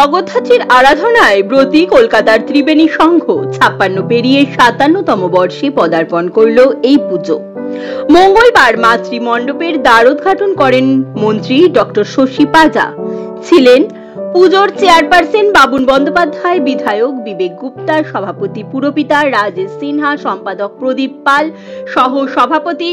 জগদ্ধাত্রীর আরাধনায় ব্রতী কলকাতার ত্রিবেণী সংঘ ৫৬ পেরিয়ে ৫৭তম বর্ষে পদার্পণ করল এই পুজো। মঙ্গলবার মাতৃমণ্ডপের দ্বারোদ্ঘাটন করেন মন্ত্রী ডক্টর শশী পাজা। ছিলেন পুজোর চেয়ারপারসন বাবুন বন্দ্যোপাধ্যায়, বিধায়ক বিবেক গুপ্তা, সভাপতি পুরপিতা রাজেশ সিনহা, সম্পাদক প্রদীপ পাল সহ সভাপতি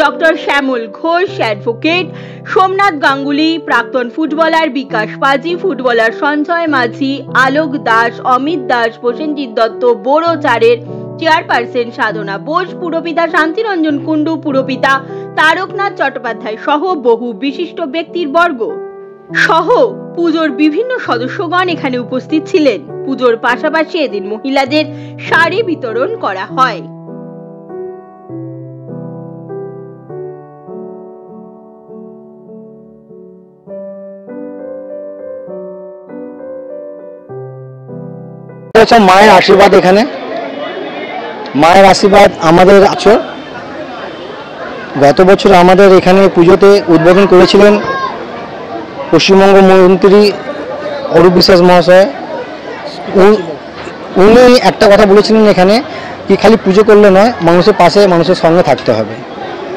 ডক্টর শ্যামল ঘোষ, অ্যাডভোকেট সোমনাথ গাঙ্গুলি, প্রাক্তন ফুটবলার বিকাশ পাজি, ফুটবলার সঞ্জয় মাঝি, আলোক দাস, অমিত দাস, প্রসেনজিৎ দত্ত, বোরো চারের চেয়ারপারসন সাধনা বোস, পুরপিতা শান্তিরঞ্জন কুণ্ডু, পুরপিতা তারকনাথ চট্টোপাধ্যায় সহ বহু বিশিষ্ট ব্যক্তির বর্গ সহ পুজোর বিভিন্ন সদস্যগণ এখানে উপস্থিত ছিলেন। পুজোর পাশাপাশি এদিন মহিলাদের শাড়ি বিতরণ করা হয়। মায়ের আশীর্বাদ, এখানে মায়ের আশীর্বাদ আমাদের আছে। গত বছর আমাদের এখানে পুজোতে উদ্বোধন করেছিলেন পশ্চিমবঙ্গ মন্ত্রী অরূপ বিশ্বাস মহাশয়। উনি একটা কথা বলেছিলেন এখানে কি খালি পুজো করলে নয়, মানুষের পাশে মানুষের সঙ্গে থাকতে হবে।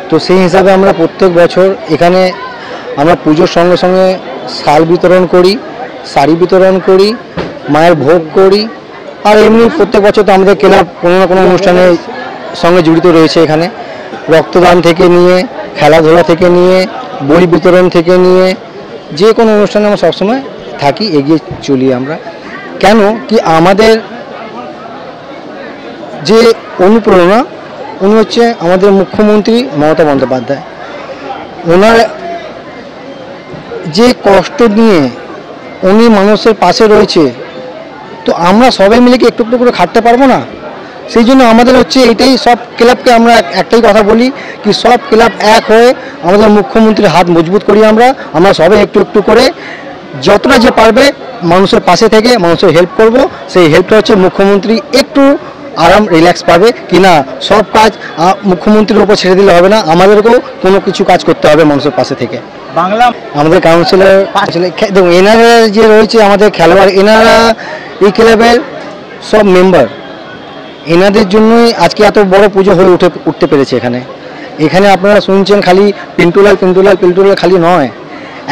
তো সেই হিসাবে আমরা প্রত্যেক বছর এখানে আমরা পুজোর সঙ্গে সঙ্গে শাল বিতরণ করি, শাড়ি বিতরণ করি, মায়ের ভোগ করি। আর এমনি প্রত্যেক বছর তো আমাদের ক্লাব কোনো না কোনো অনুষ্ঠানের সঙ্গে জড়িত রয়েছে। এখানে রক্তদান থেকে নিয়ে, খেলাধুলা থেকে নিয়ে, বই বিতরণ থেকে নিয়ে যে কোনো অনুষ্ঠানে আমরা সবসময় থাকি, এগিয়ে চলি আমরা। কেন কি আমাদের যে অনুপ্রেরণা, উনি হচ্ছে আমাদের মুখ্যমন্ত্রী মমতা বন্দ্যোপাধ্যায়। ওনার যে কষ্ট নিয়ে উনি মানুষের পাশে রয়েছে, তো আমরা সবাই মিলে কি একটু একটু করে খাটতে পারবো না? সেই জন্য আমাদের হচ্ছে এটাই, সব ক্লাবকে আমরা একটাই কথা বলি কি সব ক্লাব এক হয়ে আমাদের মুখ্যমন্ত্রীর হাত মজবুত করি। আমরা সবাই একটু একটু করে যতটা যে পারবে মানুষের পাশে থেকে মানুষের হেল্প করব। সেই হেল্পটা হচ্ছে মুখ্যমন্ত্রী একটু আরাম রিল্যাক্স পাবে কি না, সব কাজ মুখ্যমন্ত্রীর উপর ছেড়ে দিলে হবে না, আমাদেরকেও কোনো কিছু কাজ করতে হবে মানুষের পাশে থেকে। বাংলা আমাদের কাউন্সিলর দেখুন, এনারা যে রয়েছে আমাদের খেলোয়াড়, এনারা এই ক্লাবের সব মেম্বার। এনাদের জন্যই আজকে এত বড় পুজো হয়ে উঠতে পেরেছে। এখানে আপনারা শুনছেন খালি পিন্টুলাল খালি নয়,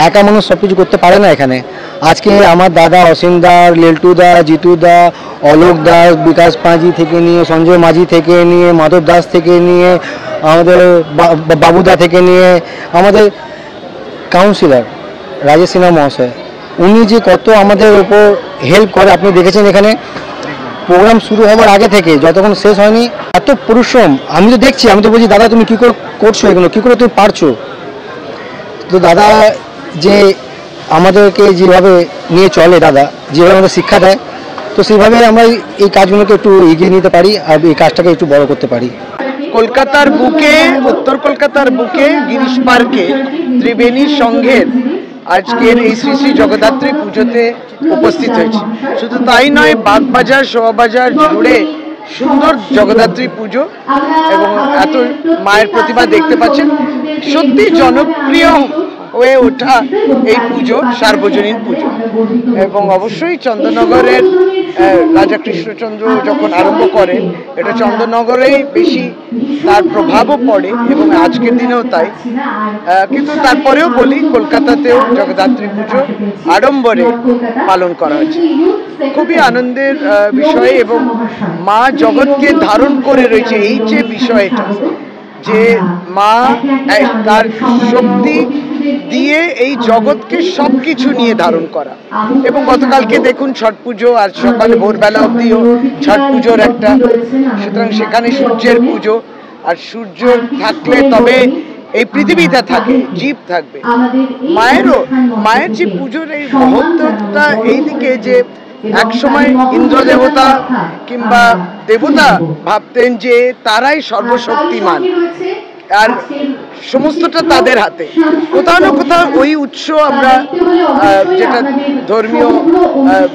একা মানুষ সব কিছু করতে পারে না। এখানে আজকে আমার দাদা অসীম দা, লেল্টু দা, জিতু দা, অলোক দাস, বিকাশ পাঁজি থেকে নিয়ে, সঞ্জয় মাঝি থেকে নিয়ে, মাধব দাস থেকে নিয়ে, আমাদের বাবুদা থেকে নিয়ে, আমাদের কাউন্সিলর রাজেশ সিনহা মহাশয়, উনি যে কত আমাদের উপর হেল্প করে আপনি দেখেছেন। এখানে প্রোগ্রাম শুরু হওয়ার আগে থেকে যতক্ষণ শেষ হয়নি এত পরিশ্রম আমি তো দেখছি। আমি তো বলছি দাদা তুমি কী করে করছো এগুলো, কী করে তুমি পারছো? তো দাদা যে আমাদেরকে যেভাবে নিয়ে চলে, দাদা যেভাবে আমাদের শিক্ষা দেয়, তো সেইভাবে আমরা এই কাজগুলোকে একটু এগিয়ে নিতে পারি আর এই কাজটাকে একটু বড় করতে পারি। কলকাতার বুকে, উত্তর কলকাতার বুকে গিরিশ পার্কে ত্রিবেণী সংঘের আজকের এই শ্রী শ্রী জগদ্ধাত্রী পুজোতে উপস্থিত হয়েছে। শুধু তাই নয়, বাগবাজার শোভাবাজার জুড়ে সুন্দর জগদ্ধাত্রী পুজো এবং এত মায়ের প্রতিমা দেখতে পাচ্ছেন। সত্যি জনপ্রিয় হয়ে ওঠা এই পুজো সার্বজনীন পুজো। এবং অবশ্যই চন্দননগরের রাজা কৃষ্ণচন্দ্র যখন আরম্ভ করেন, এটা চন্দননগরেই বেশি তার প্রভাবও পড়ে এবং আজকের দিনেও তাই। কিন্তু তারপরেও বলি, কলকাতাতেও জগদ্ধাত্রী পুজো আড়ম্বরে পালন করা হচ্ছে। খুবই আনন্দের বিষয় এবং মা জগৎকে ধারণ করে রয়েছে, এই যে বিষয়টা যে মা তার শক্তি দিয়ে এই জগৎকে সবকিছু নিয়ে ধারণ করা। এবং গতকালকে দেখুন ছট পুজো, আর সকালে ভোরবেলা অব্দিও ছট পুজোর একটা, সুতরাং সেখানে সূর্যের পুজো। আর সূর্য থাকলে তবে এই পৃথিবীটা থাকে, জীব থাকবে। মায়ের যে পুজোর এই মহত্বটা এইদিকে যে এক সময় ইন্দ্র দেবতা কিংবা দেবতা ভাবতেন যে তারাই সর্বশক্তিমান আর সমস্তটা তাদের হাতে। কোথাও না কোথাও ওই উৎস আমরা যেটা ধর্মীয়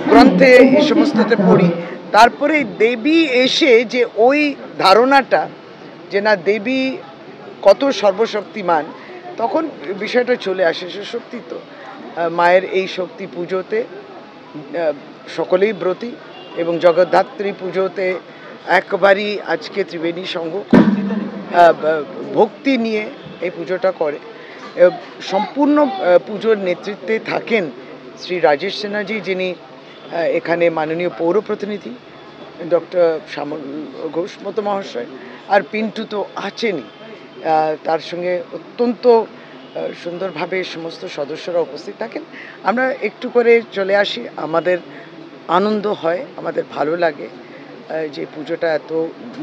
গ্রন্থে এই সমস্ততে পড়ি। তারপরে দেবী এসে যে ওই ধারণাটা যে না দেবী কত সর্বশক্তিমান, তখন বিষয়টা চলে আসে। সত্যি তো মায়ের এই শক্তি পুজোতে সকলেই ব্রতী এবং জগদ্ধাত্রী পুজোতে একবারই আজকে ত্রিবেণী সংঘ ভক্তি নিয়ে এই পুজোটা করে। সম্পূর্ণ পুজোর নেতৃত্বে থাকেন শ্রী রাজেশ সিনহাজি, যিনি এখানে মাননীয় পৌর প্রতিনিধি, ডক্টর শ্যামল ঘোষ মতো মহাশয়, আর পিন্টু তো আছেনই, তার সঙ্গে অত্যন্ত সুন্দরভাবে সমস্ত সদস্যরা উপস্থিত থাকেন। আমরা একটু করে চলে আসি, আমাদের আনন্দ হয়, আমাদের ভালো লাগে যে পুজোটা এত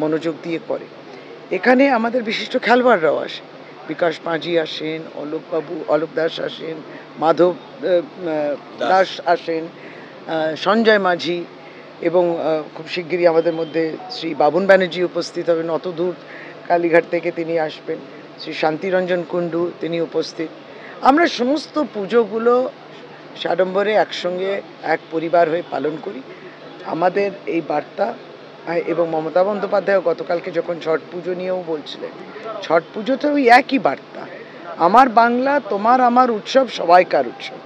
মনোযোগ দিয়ে করে। এখানে আমাদের বিশিষ্ট খেলোয়াড়রাও আসে, বিকাশ পাঁজি আসেন, অলোক দাস আসেন, মাধব দাস আসেন, সঞ্জয় মাঝি, এবং খুব শিগগিরই আমাদের মধ্যে শ্রী বাবুন ব্যানার্জি উপস্থিত হবেন, অত দূর কালীঘাট থেকে তিনি আসবেন, শ্রী শান্তিরঞ্জন কুণ্ডু তিনি উপস্থিত। আমরা সমস্ত পুজোগুলো সাড়ম্বরে একসঙ্গে এক পরিবার হয়ে পালন করি। আমাদের এই বার্তা, এবং মমতা বন্দ্যোপাধ্যায় গতকালকে যখন ছট পুজো নিয়েও বলছিলেন, ছট পুজোতেও একই বার্তা, আমার বাংলা তোমার আমার উৎসব, সবাইকার উৎসব।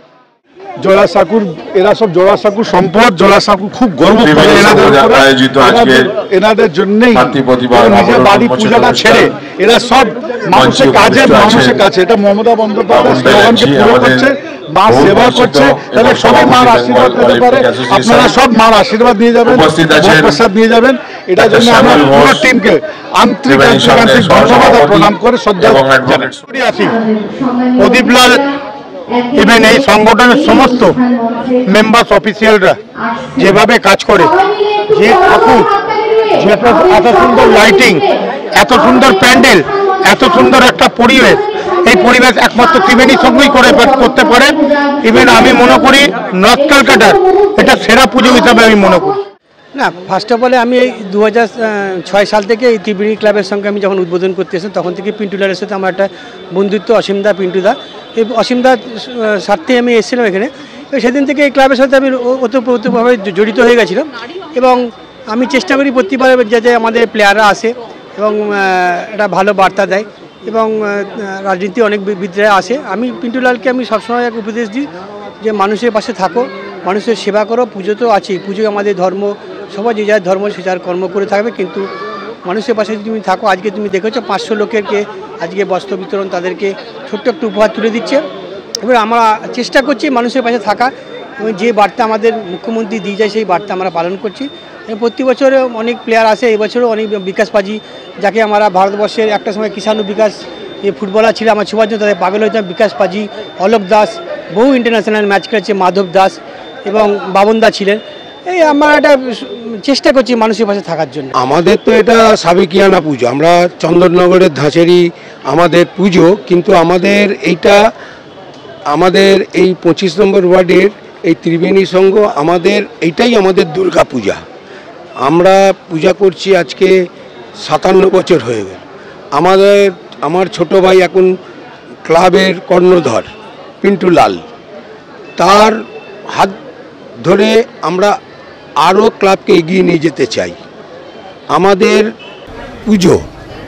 জোড়াসাঁকুর, এরা সব জোড়াসাঁকুর সম্পদ, জোড়াসাঁকুর খুব গর্ব করে এনাদের জন্যই নিজের বাড়ি পূজাটা ছেড়ে এরা সব মানুষের কাছে, মানুষের কাছে। এটা মমতা বন্দ্যোপাধ্যায় স্লোগানকে পুরো করছে, মা সেবা করছে, তাহলে সবাই মার আশীর্বাদ পেতে পারে। আপনারা সব মার আশীর্বাদ নিয়ে যাবেন, প্রসাদ নিয়ে যাবেন। এটার জন্য আমরা পুরো টিমকে আন্তরিক ধন্যবাদ প্রণাম করে শ্রদ্ধা জানাচ্ছি। প্রদীপলাল ইভেন এই সংগঠনের সমস্ত মেম্বার্স অফিসিয়ালরা যেভাবে কাজ করে, যে ঠাকুর, এত সুন্দর লাইটিং, এত সুন্দর প্যান্ডেল, এত সুন্দর একটা পরিবেশ, এই পরিবেশ একমাত্র ত্রিবেণী সঙ্গেই করতে পারে। ইভেন আমি মনে করি নর্থ কলকাতার এটা সেরা পুজো হিসাবে আমি মনে করি। না, ফার্স্ট অফ অল আমি এই 2006 সাল থেকে এই ত্রিবেণী ক্লাবের সঙ্গে আমি যখন উদ্বোধন করতে এসেছি, তখন থেকে পিন্টুদার সাথে আমার একটা বন্ধুত্ব, অসীমদা পিন্টুদা, এই অসীমদার স্বার্থে আমি এসেছিলাম এখানে। সেদিন থেকে এই ক্লাবের সাথে আমি ওতপ্রোতভাবে জড়িত হয়ে গেছিলাম, এবং আমি চেষ্টা করি প্রতিবার যাতে আমাদের প্লেয়াররা আসে এবং একটা ভালো বার্তা দেয়, এবং রাজনীতি অনেক বিদ্যায় আসে। আমি পিন্টুলালকে আমি সবসময় এক উপদেশ দিই যে মানুষের পাশে থাকো, মানুষের সেবা করো। পুজো তো আছেই, পুজো আমাদের ধর্ম, সবাই যে যার ধর্ম সে যার কর্ম করে থাকবে, কিন্তু মানুষের পাশে যদি তুমি থাকো। আজকে তুমি দেখেছো 500 লোকেরকে আজকে বস্ত্র বিতরণ, তাদেরকে ছোট্ট একটু উপহার তুলে দিচ্ছে। এবার আমরা চেষ্টা করছি মানুষের পাশে থাকা, এবং যে বার্তা আমাদের মুখ্যমন্ত্রী দিয়ে যায় সেই বার্তা আমরা পালন করছি। প্রতি বছরে অনেক প্লেয়ার আসে, এবছরও অনেক, বিকাশ পাজি, যাকে আমরা ভারতবর্ষের একটা সময় কিষাণু বিকাশ যে ফুটবলার ছিল, আমার ছোঁয়ার জন্য তাদের পাগল হয়েছিলাম, বিকাশ পাজি, অলোক দাস, বহু ইন্টারন্যাশনাল ম্যাচ খেলেছে, মাধব দাস এবং বাবনদা ছিলেন। এই আমরা একটা চেষ্টা করছি মানুষের পাশে থাকার জন্য। আমাদের তো এটা সাবেকিয়ানা পুজো, আমরা চন্দননগরের ধাঁচেরই আমাদের পুজো, কিন্তু আমাদের এইটা, আমাদের এই 25 নম্বর ওয়ার্ডের এই ত্রিবেণী সংঘ, আমাদের এইটাই আমাদের দুর্গা পূজা। আমরা পূজা করছি আজকে 57 বছর হয়ে গেল। আমার ছোট ভাই এখন ক্লাবের কর্ণধর পিন্টুলাল, তার হাত ধরে আমরা আরও ক্লাবকে এগিয়ে নিয়ে যেতে চাই। আমাদের পুজো,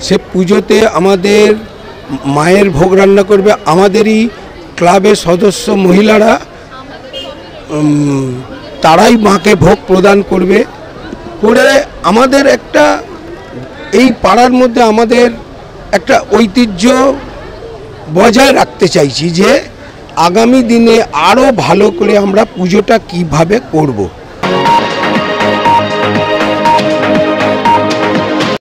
সে পুজোতে আমাদের মায়ের ভোগ রান্না করবে আমাদেরই ক্লাবের সদস্য মহিলারা, তারাই মাকে ভোগ প্রদান করবে। করে আমাদের একটা এই পাড়ার মধ্যে আমাদের একটা ঐতিহ্য বজায় রাখতে চাইছি, যে আগামী দিনে আরও ভালো করে আমরা পুজোটা কিভাবে করব।